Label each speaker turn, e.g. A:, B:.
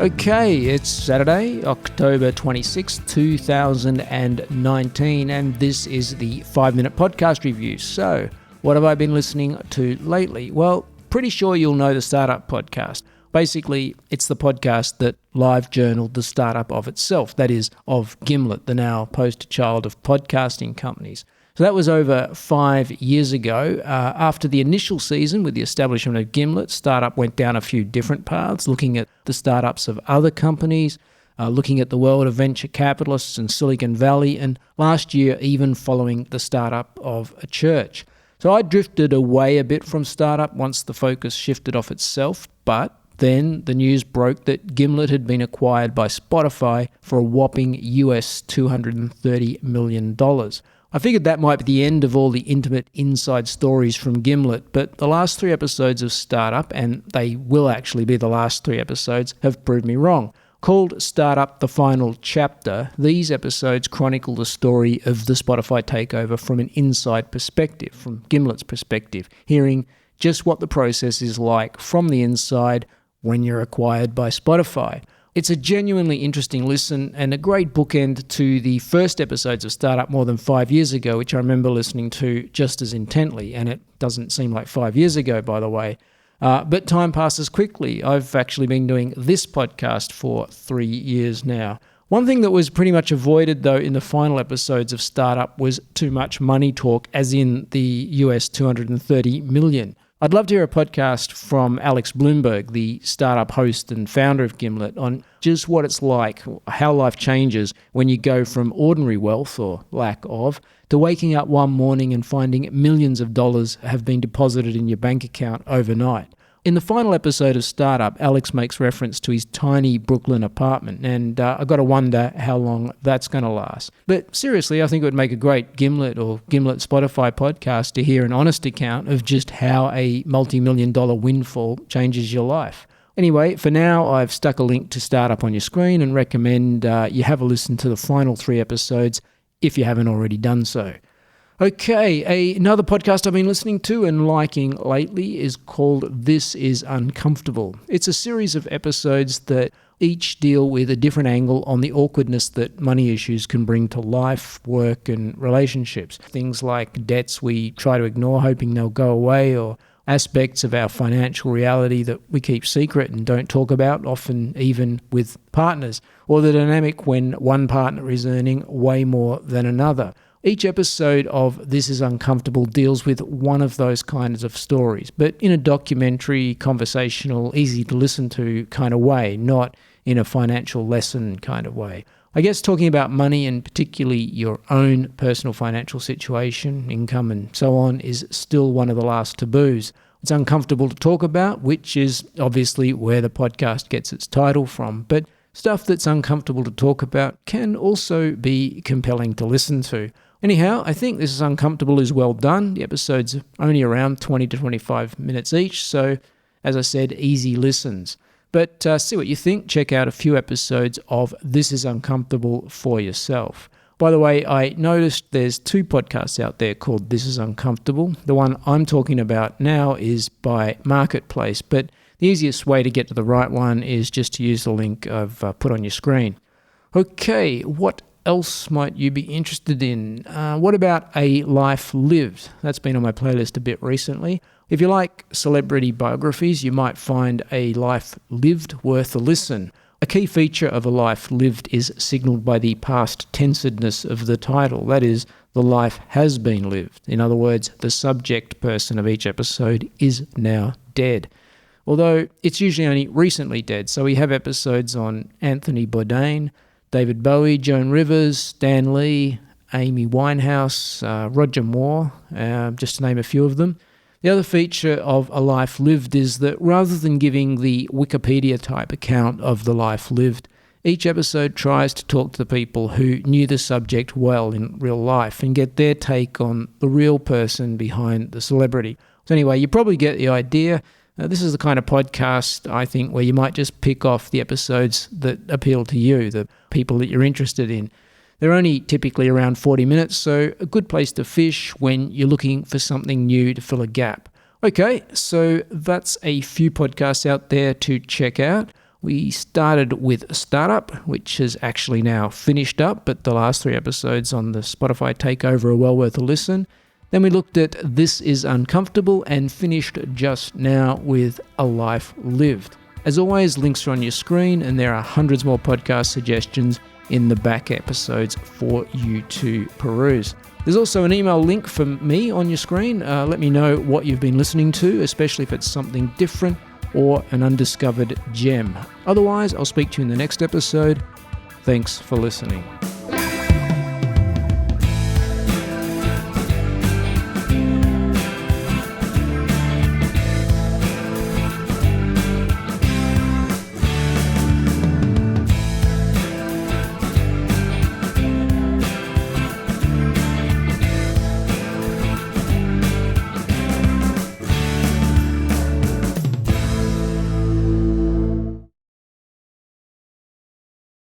A: Okay, it's Saturday, October 26, 2019, and this is the 5-Minute Podcast Review. So, what have I been listening to lately? Well, pretty sure you'll know the Startup Podcast. Basically, it's the podcast that live-journaled the startup of itself, that is, of Gimlet, the now poster child of podcasting companies. So that was over 5 years ago. After the initial season with the establishment of Gimlet, Startup went down a few different paths, looking at the startups of other companies, looking at the world of venture capitalists and Silicon Valley, and last year even following the startup of a church. So I drifted away a bit from Startup once the focus shifted off itself, but then the news broke that Gimlet had been acquired by Spotify for a whopping US $230 million. I figured that might be the end of all the intimate inside stories from Gimlet, but the last 3 episodes of Startup, and they will actually be the last 3 episodes, have proved me wrong. Called Startup the Final Chapter, these episodes chronicle the story of the Spotify takeover from an inside perspective, from Gimlet's perspective, hearing just what the process is like from the inside when you're acquired by Spotify. It's a genuinely interesting listen and a great bookend to the first episodes of Startup more than 5 years ago, which I remember listening to just as intently, and it doesn't seem like 5 years ago, by the way. But time passes quickly. I've actually been doing this podcast for 3 years now. One thing that was pretty much avoided, though, in the final episodes of Startup was too much money talk, as in the US $230 million. I'd love to hear a podcast from Alex Blumberg, the startup host and founder of Gimlet, on just what it's like, how life changes when you go from ordinary wealth, or lack of, to waking up one morning and finding millions of dollars have been deposited in your bank account overnight. In the final episode of Startup, Alex makes reference to his tiny Brooklyn apartment, and I've got to wonder how long that's going to last. But seriously, I think it would make a great Gimlet or Gimlet Spotify podcast to hear an honest account of just how a multi-million-dollar windfall changes your life. Anyway, for now, I've stuck a link to Startup on your screen and recommend you have a listen to the final 3 episodes if you haven't already done so. Okay, another podcast I've been listening to and liking lately is called This Is Uncomfortable. It's a series of episodes that each deal with a different angle on the awkwardness that money issues can bring to life, work, and relationships. Things like debts we try to ignore hoping they'll go away, or aspects of our financial reality that we keep secret and don't talk about, often even with partners, or the dynamic when one partner is earning way more than another. Each episode of This Is Uncomfortable deals with one of those kinds of stories, but in a documentary, conversational, easy to listen to kind of way, not in a financial lesson kind of way. I guess talking about money and particularly your own personal financial situation, income and so on, is still one of the last taboos. It's uncomfortable to talk about, which is obviously where the podcast gets its title from, but stuff that's uncomfortable to talk about can also be compelling to listen to. Anyhow, I think This Is Uncomfortable is well done. The episodes are only around 20 to 25 minutes each, so as I said, easy listens. But see what you think. Check out a few episodes of This Is Uncomfortable for yourself. By the way, I noticed there's 2 podcasts out there called This Is Uncomfortable. The one I'm talking about now is by Marketplace, but the easiest way to get to the right one is just to use the link I've put on your screen. Okay, what else might you be interested in? What about A Life Lived? That's been on my playlist a bit recently. If you like celebrity biographies, you might find A Life Lived worth a listen. A key feature of A Life Lived is signalled by the past tensedness of the title. That is, the life has been lived. In other words, the subject person of each episode is now dead. Although it's usually only recently dead, so we have episodes on Anthony Bourdain, David Bowie, Joan Rivers, Stan Lee, Amy Winehouse, Roger Moore, just to name a few of them. The other feature of A Life Lived is that rather than giving the Wikipedia-type account of the life lived, each episode tries to talk to the people who knew the subject well in real life and get their take on the real person behind the celebrity. So anyway, you probably get the idea. This is the kind of podcast, I think, where you might just pick off the episodes that appeal to you, the people that you're interested in. They're only typically around 40 minutes, so a good place to fish when you're looking for something new to fill a gap. Okay, so that's a few podcasts out there to check out. We started with Startup, which is actually now finished up, but the last 3 episodes on the Spotify takeover are well worth a listen. Then we looked at This Is Uncomfortable and finished just now with A Life Lived. As always, links are on your screen, and there are hundreds more podcast suggestions in the back episodes for you to peruse. There's also an email link from me on your screen. Let me know what you've been listening to, especially if it's something different or an undiscovered gem. Otherwise, I'll speak to you in the next episode. Thanks for listening.